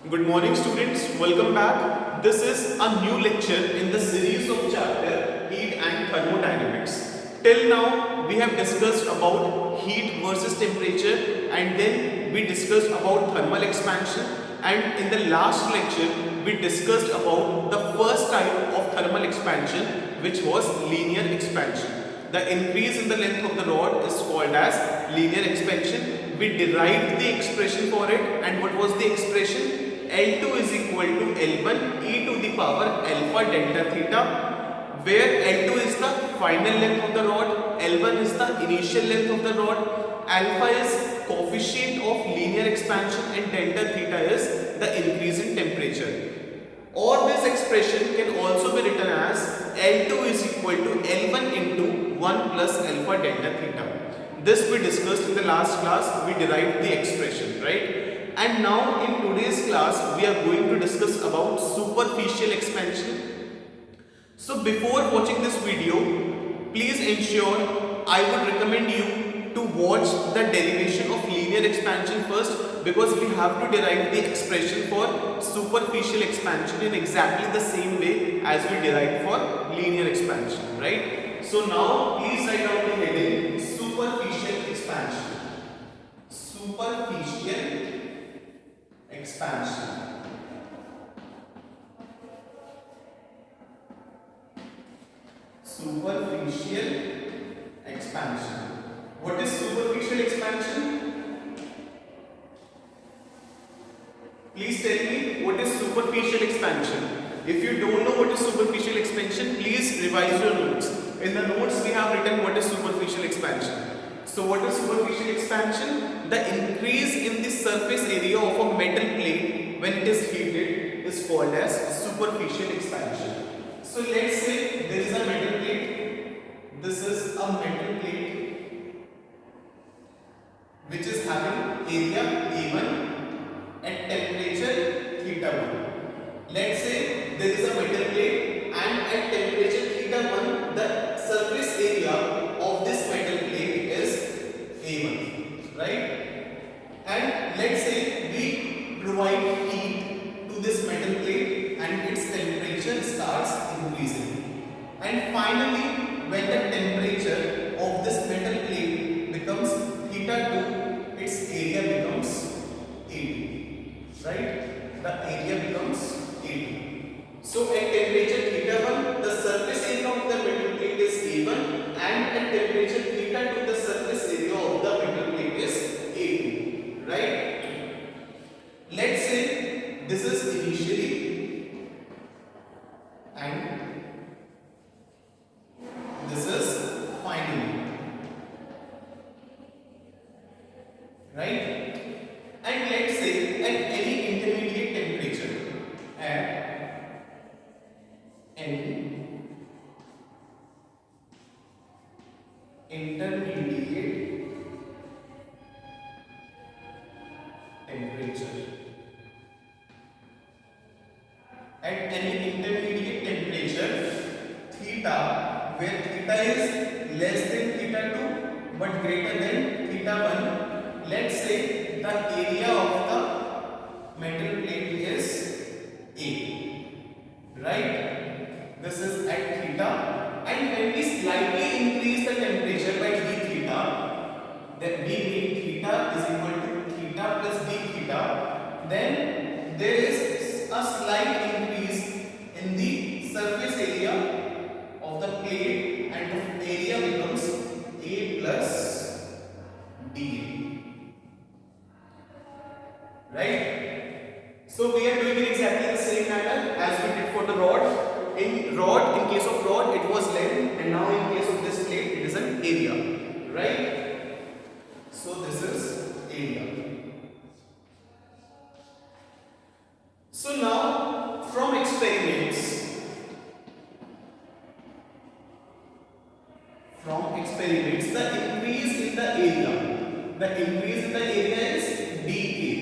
Good morning students, welcome back. This is a new lecture in the series of chapter Heat and Thermodynamics. Till now we have discussed about heat versus temperature and then we discussed about thermal expansion, and in the last lecture we discussed about the first type of thermal expansion, which was linear expansion. The increase in the length of the rod is called as linear expansion. We derived the expression for it, and what was the expression? L2 is equal to L1 e to the power alpha delta theta, where L2 is the final length of the rod, L1 is the initial length of the rod, alpha is coefficient of linear expansion and delta theta is the increase in temperature. Or this expression can also be written as L2 is equal to L1 into 1 plus alpha delta theta. This we discussed in the last class. We derived the expression, right? And now in today's class we are going to discuss about superficial expansion. So before watching this video, please ensure, I would recommend you to watch the derivation of linear expansion first, because we have to derive the expression for superficial expansion in exactly the same way as we derived for linear expansion, right? So now please write down the heading superficial expansion. Superficial expansion. Superficial expansion. What is superficial expansion? Please tell me what is superficial expansion. If you don't know what is superficial expansion, please revise your notes. In the notes we have written what is superficial expansion. So what is superficial expansion? The increase in the surface area of a metal plate when it is heated is called as superficial expansion. So let's say there is a metal plate. This is a metal plate which is having area A1 at temperature theta 1. Let's say there is a metal plate and at temperature theta 1 the surface area of this metal plate is A1, right? And let's say we provide heat to this metal plate and its temperature starts increasing. And finally, when the temperature of this metal plate becomes theta 2, its area becomes A2, right? The area becomes A2. So at temperature theta 1, the surface area of the metal plate is A1, and at temperature theta 2, the surface area of the metal plate is A2, right? Let's say this is initially and this is finally, right? And let's say at any intermediate temperature, at any intermediate temperature, at any intermediate temperature theta, where theta is less than theta 2 but greater than theta 1, let's say the area of the metal plate is A, right? This is at theta, and when we slightly increase the temperature by d theta, then we make theta is equal to theta plus d theta, then there is a slight increase in the surface area of the plate and the area becomes A plus d, right? So we are doing it exactly the same manner as we did for the rod. In case of rod it was length, and now in case of this plate it is an area, right? So this is area. So now from experiments the increase in the area is dA.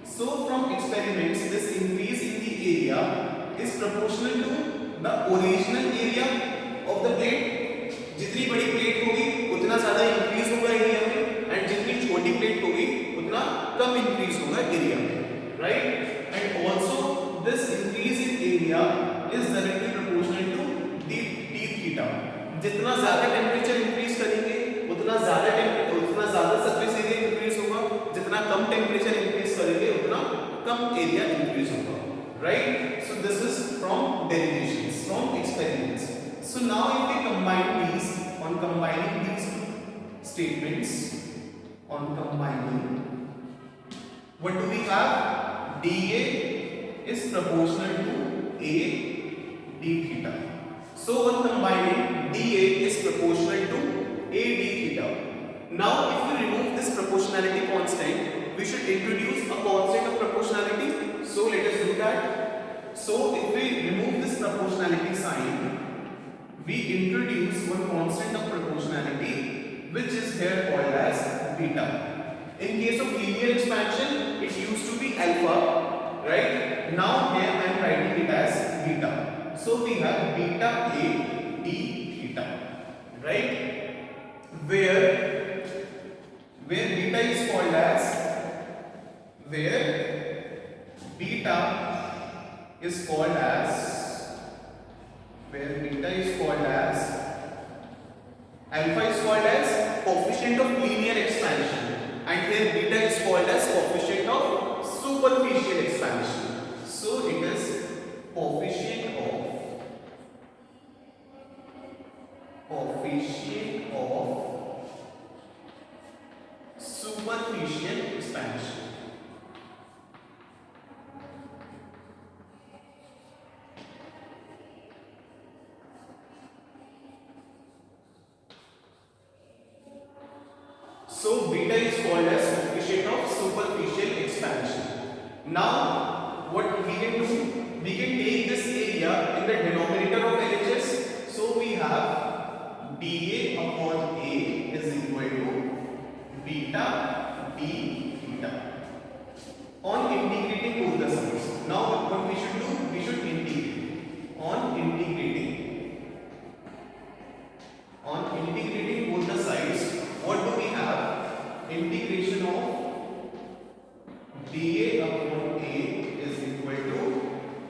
So from experiments this increase in the area is proportional to the original area of the plate. जितनी बड़ी plate होगी उतना ज्यादा increase होगा area में, and जितनी छोटी plate होगी उतना कम इंक्रीज होगा एरिया में, right? is directly proportional to the d theta. जितना ज्यादा टेम्परेचर इंक्रीज करेंगे उतना ज्यादा सरफेस एरिया इंक्रीज होगा, जितना कम टेम्परेचर इंक्रीज करेंगे उतना कम एरिया इंक्रीज होगा, right? So this is from derivations, from experiments. So now if we combine these, on combining these statements, on combining, what do we have? dA is proportional to A d theta. So on combining, dA is proportional to A d theta. Now if we remove this proportionality constant, we should introduce a constant of proportionality. So let us do that. So if we remove this proportionality sign, we introduce one constant of proportionality which is here called as beta. In case of linear expansion, it used to be alpha, right? Now here I am writing it as beta. So we have beta A d theta, right? Where beta is called as, where beta is called as, where beta is called as, alpha is called as coefficient of linear expansion, and here beta is called as coefficient of superficial expansion. So it is coefficient of superficial expansion. So beta is called as coefficient of superficial expansion. Now what we can do, we can take this area in the denominator of LHS. So we have dA upon A is equal to beta d theta. On integrating both the sides. Now what we should do, we should integrate. On integrating both the sides, what do we have? Integration of dA upon A is equal to,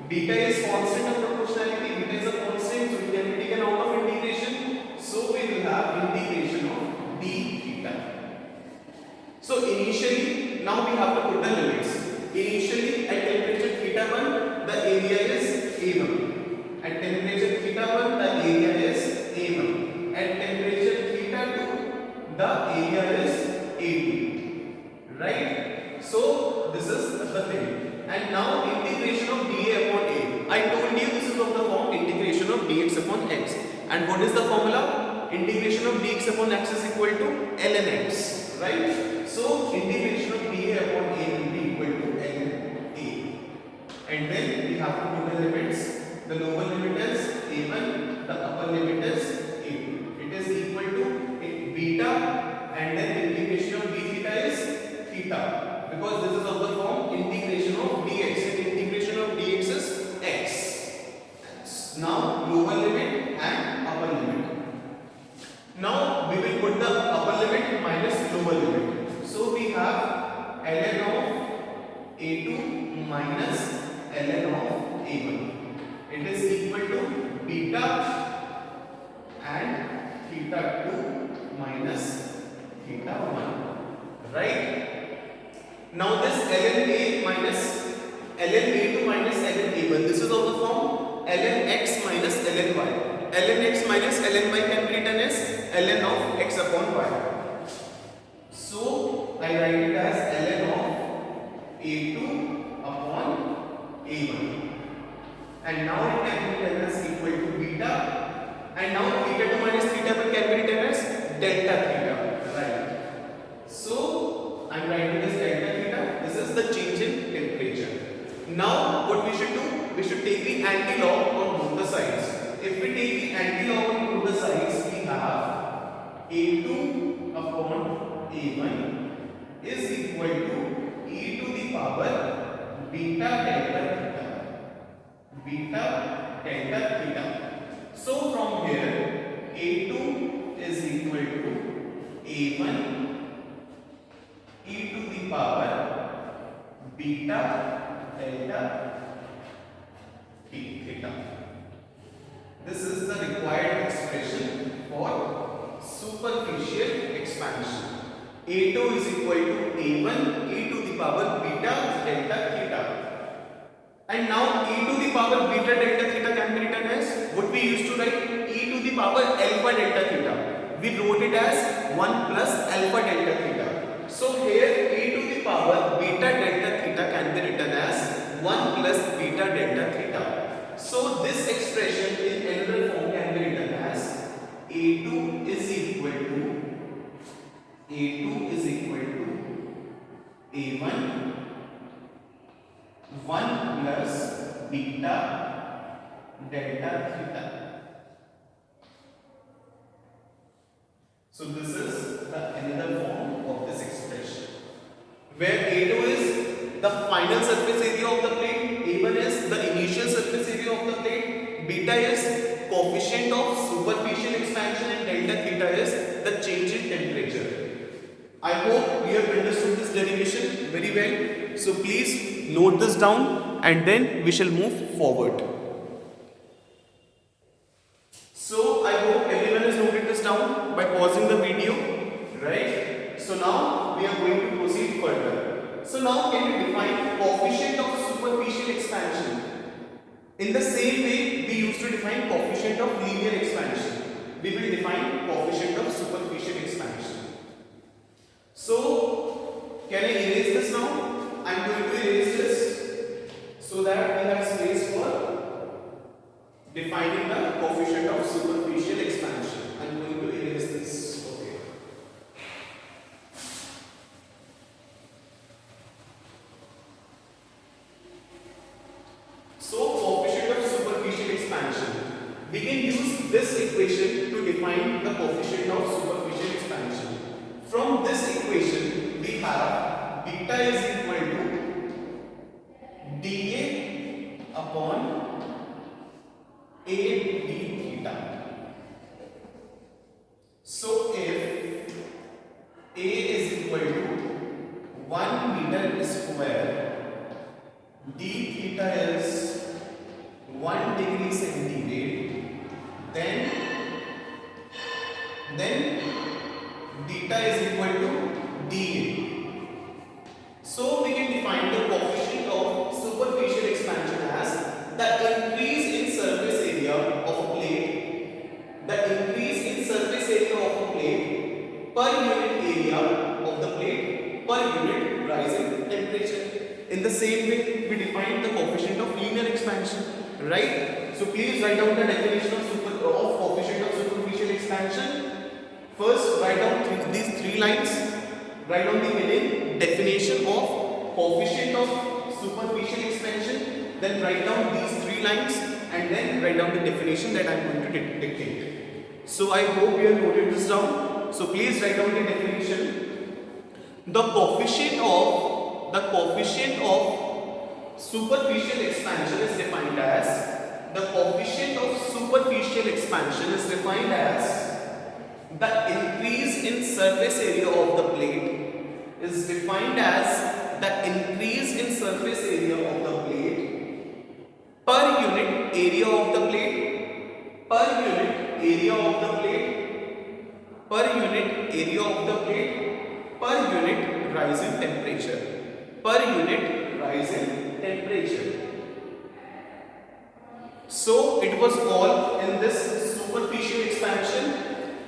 beta is constant of proportionality, beta is a constant, so it can be taken out of integration. So we will have integration of d theta. So initially, now we have to put the limits. Initially at temperature theta 1, the area is A1. At temperature theta 1, the area is A1. At temperature theta 2, the area is A2, right? So this is the thing. And now integration of dA upon A. I told you this is of the form integration of dx upon x. And what is the formula? Integration of dx upon x is equal to ln x, right? So integration of dA upon A will be equal to ln A. And then we have to put the limits. The lower limit is A1, the upper limit is A2. It is equal to beta, and then integration of d theta is theta, because this is of the form integration of dx, and integration of dx is x. Now lower limit and upper limit. Now we will put the upper limit minus lower limit. So we have ln of A2 minus ln of A1. It is equal to beta and theta 2 minus theta 1, right? Now this ln A minus ln A2 minus ln A1, this is of the form ln x minus ln y. Ln x minus ln y can be written as ln of x upon y. So I write it as ln of A2 upon A1. And now it can be written as equal to beta. And now theta 2 minus theta 1 can be written as delta theta, right? So I am writing this delta theta. This is the change in temperature. Now what we should do? We should take the anti-log on both the sides. If we take the anti-log on both the sides, we have A2 upon A1 is equal to e to the power beta delta theta. Beta delta theta. So from here A2 is equal to A1 e to the power beta delta theta. This is the required expression for superficial expansion. A2 is equal to A1 e to the power beta delta theta. And now e to the power beta delta theta can be written as what we used to write, e to the power alpha delta theta. We wrote it as 1 plus alpha delta theta. So here e to the power beta delta theta can be written as 1 plus beta delta theta. So this expression in another form can be written as A2 is equal to A1 1 plus beta delta theta. So this is the another form of this expression, where A2 is the final surface area of the plate, A1 is the initial surface area of the plate, beta is coefficient of superficial expansion, and delta theta is the change in temperature. I hope you have understood this derivation very well. So please note this down and then we shall move forward. So I hope everyone has noted this down by pausing the video, right? So now we are going to proceed further. So now can we define coefficient of superficial expansion? In the same way we used to define coefficient of linear expansion, we will define coefficient of superficial expansion. So can I erase this now? I am going to erase this so that we have space for defining the coefficient of superficial expansion. I am going to erase this. Okay. So coefficient of superficial expansion. We can use this equation to define the coefficient of superficial expansion. From this equation we have beta is equal to dA upon A d theta. So if A is equal to 1 meter square, d theta is 1 degree centigrade, then theta is equal to dA. So we can define the coefficient of superficial expansion as the increase in surface area of a plate, per unit area of the plate per unit rise in temperature. In the same way we define the coefficient of linear expansion, right? So please write down the definition of coefficient of superficial expansion. First, write down these three lines. Write down the heading definition of coefficient of superficial expansion. Then write down these three lines and then write down the definition that I am going to dictate. So I hope you have noted this down. So please write down the definition. The coefficient of superficial expansion is defined as the increase in surface area of the plate per unit area of the plate per unit rise in temperature. So it was all in this superficial expansion,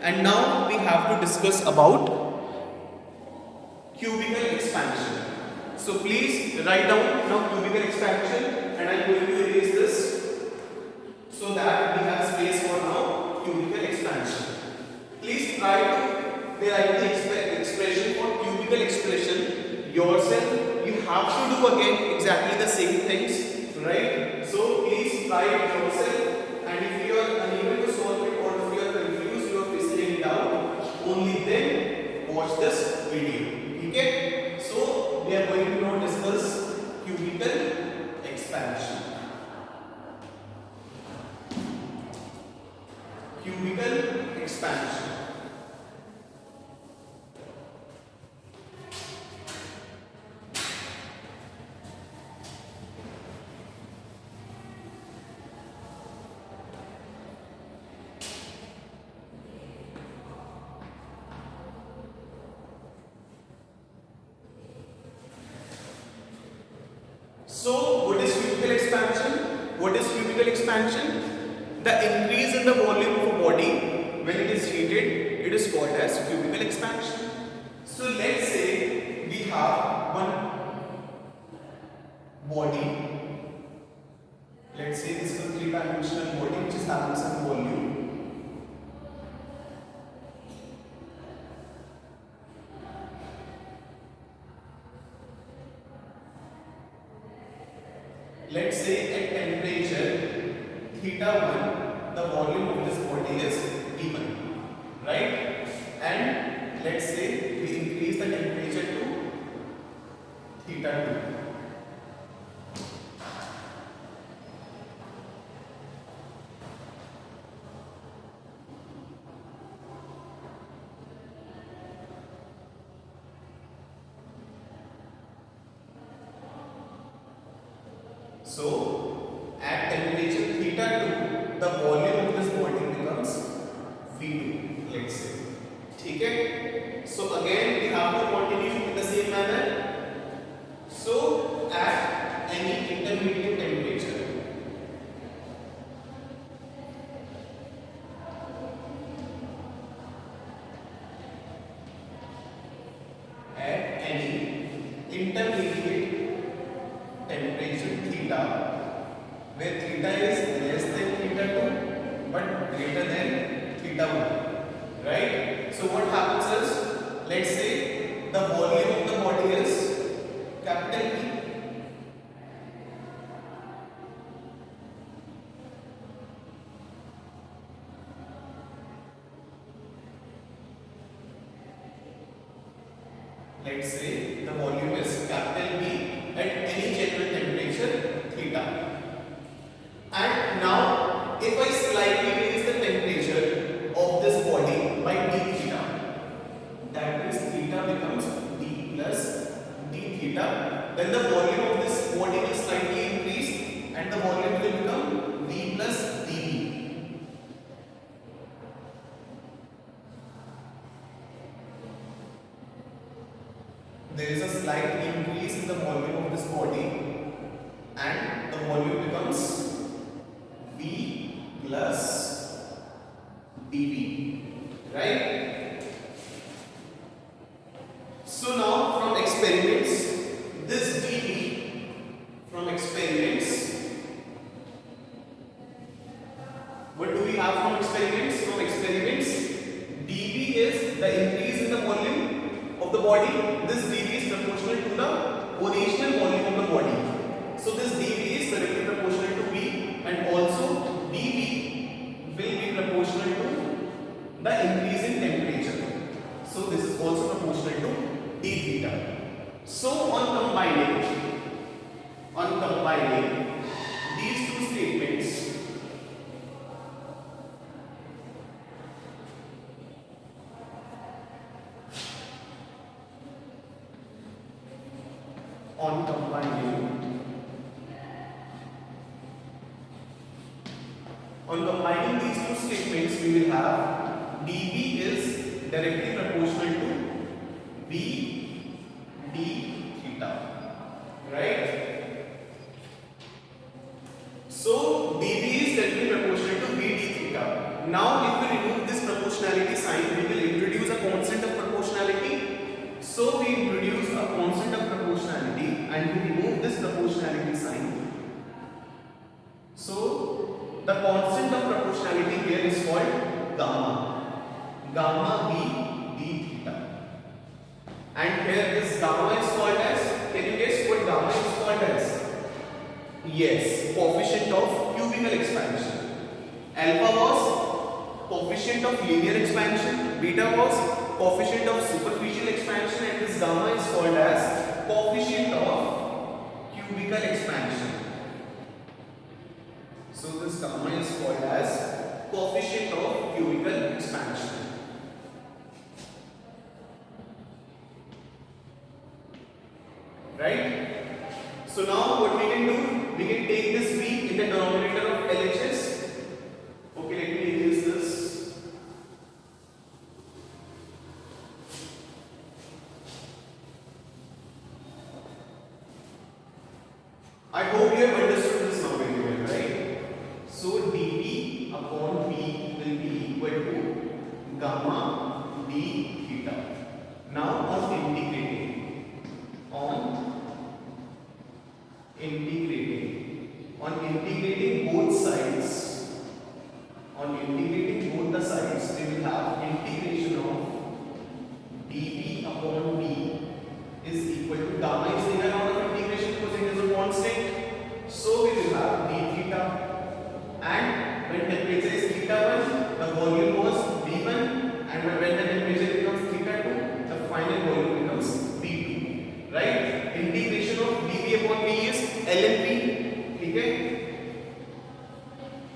and now we have to discuss about cubical expansion. So please write down now cubical expansion, and I am going to erase this so that we have space for now cubical expansion. Please try to derive the expression for cubical expression yourself. You have to do again exactly the same things, right? So please try it yourself, and if you are unable to solve it or if you are confused, you are facing any doubt, only then watch this video. Okay? So we are going to now discuss cubical expansion. Cubical expansion. cubical expansion? The increase in the volume of a body when it is heated, it is called as cubical expansion. So let's say we have one body. Let's say this is a three-dimensional body which is having some volume. Let's say at temperature theta 1, the volume of this body is V1, right? And let's say we increase the temperature to theta 2. So, at temperature theta 2, the volume of this body becomes V2, let's say. Okay? So, again, we have to continue in the same manner. So, at any intermediate temperature, where theta is less than theta 2 but greater than theta 1, right? So what happens is, let's say the volume of the body is capital P. Let's say the volume is capital B at any general temperature theta. And now if I slightly raise the temperature of this body by d theta, that is theta becomes d plus d theta, then the volume of this body will slightly increase and the volume will become v plus dv. There is a slight increase in the volume of this body and the volume becomes v plus dv, right? So now from experiments, this dv from experiments, what do we have from experiments? From experiments, dv is the increase in the volume of the body. This dv is proportional to the original volume of the body. So this dv is directly proportional to v, and also dv will be proportional to the increase in temperature. So this is also proportional to d theta. So on combining these two statements, on combining these two statements, we will have dv is directly proportional to v d theta, right? So dv is directly proportional to v d theta. Now if we remove this proportionality sign, we will introduce a constant of proportionality. So we introduce a constant of proportionality and we remove this proportionality sign. So the constant of proportionality here is called gamma v d theta. And here this gamma is called as, can you guess what gamma is called as? Yes, coefficient of cubical expansion. Alpha was coefficient of linear expansion, beta was coefficient of superficial expansion, and this gamma is called as coefficient of cubical expansion. So this gamma is called as coefficient of cubical expansion. Right? So now what we can do, we can take this v in the denominator of LHS. Okay, let me erase this. I hope you have understood this now very well, right? upon V will be equal to gamma d theta. Now on integrating both sides, on integrating both the sides, we will have integration of dV upon V is equal to gamma is taken out of integration because it is a constant. So we will have d theta, and when temperature is theta 1, the volume was V1, and when the temperature becomes theta 2, the final volume becomes V2. Right? Integration of dV upon V is ln V. Okay?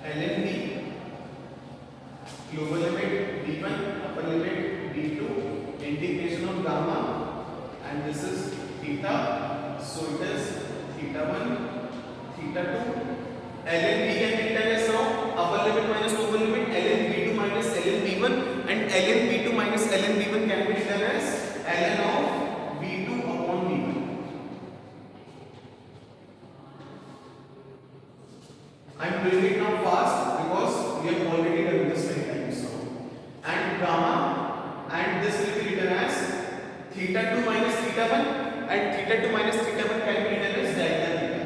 ln V, global limit V1, upper limit V2, integration of gamma, and this is theta, so it is theta 1, theta 2. ln V can be written as now upper limit minus lower limit ln V2 minus ln V1, and ln V2 minus ln V1 can be written as ln of V2 upon V1. I am doing it now fast because we have already done this many times now. And gamma, and this will be written as theta 2 minus theta 1, and theta 2 minus theta 1 can be written as delta theta.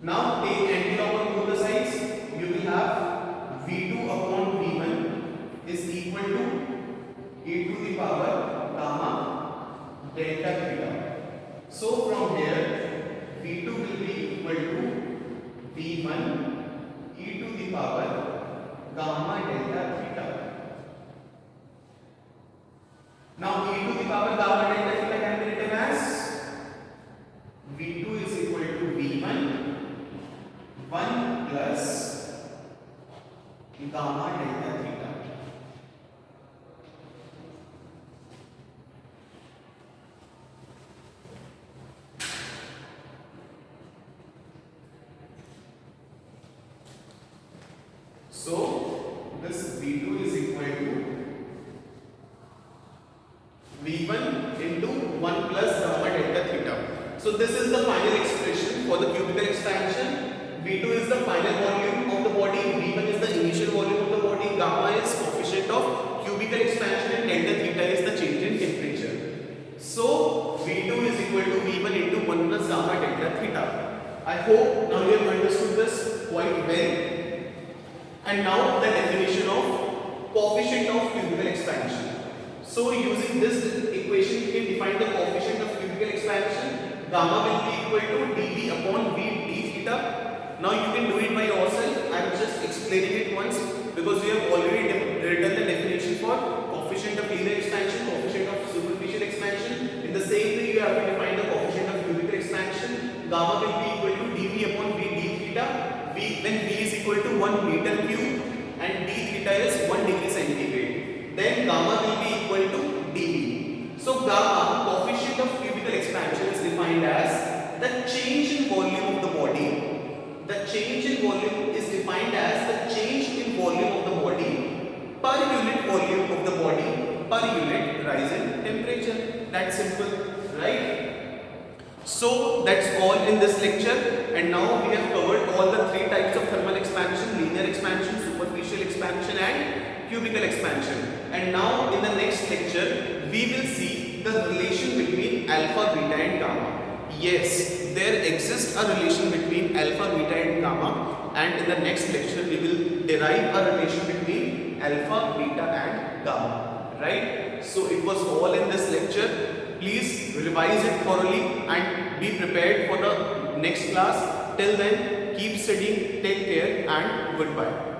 Now take antilog on both the sides. You will have V2 upon V1 is equal to e to the power gamma delta theta. So from here V2 will be equal to V1 e to the power gamma delta theta. Now e to the power gamma delta theta can be written as V2 is equal to V1 1 plus gamma delta theta. So this V2 is equal to V1 into 1 plus gamma delta theta. So this is the final expression for the cubical expansion. V2 is the final volume of the body, V1 is the initial volume of the body, gamma is coefficient of cubical expansion, and delta theta is the change in temperature. So V2 is equal to V1 into 1 plus gamma delta theta. I hope now you have understood this quite well. And now the definition of coefficient of cubical expansion. So using this equation, we can define the coefficient of cubical expansion. Gamma will be equal to dV upon V d theta. Now you can do it by yourself. I am just explaining it once because we have already written the definition for coefficient of linear expansion, coefficient of superficial expansion. In the same way, you have to define the coefficient of cubical expansion. Gamma will be equal to dV upon V d theta. When V is equal to 1 meter cube and d theta is 1 degree centigrade, then gamma will be equal to dV. So gamma, coefficient of cubical expansion, is defined as the change in volume of the body. The change in volume is defined as the change in volume of the body per unit volume of the body per unit rise in temperature. That's simple, right? So that's all in this lecture, and now we have covered all the three types of thermal expansion: linear expansion, superficial expansion, and cubical expansion. And now in the next lecture we will see the relation between alpha, beta and gamma. Yes, there exists a relation between alpha, beta and gamma, and in the next lecture we will derive a relation between alpha, beta and gamma. Right? So it was all in this lecture. Please revise it thoroughly and be prepared for the next class. Till then, keep studying, take care and goodbye.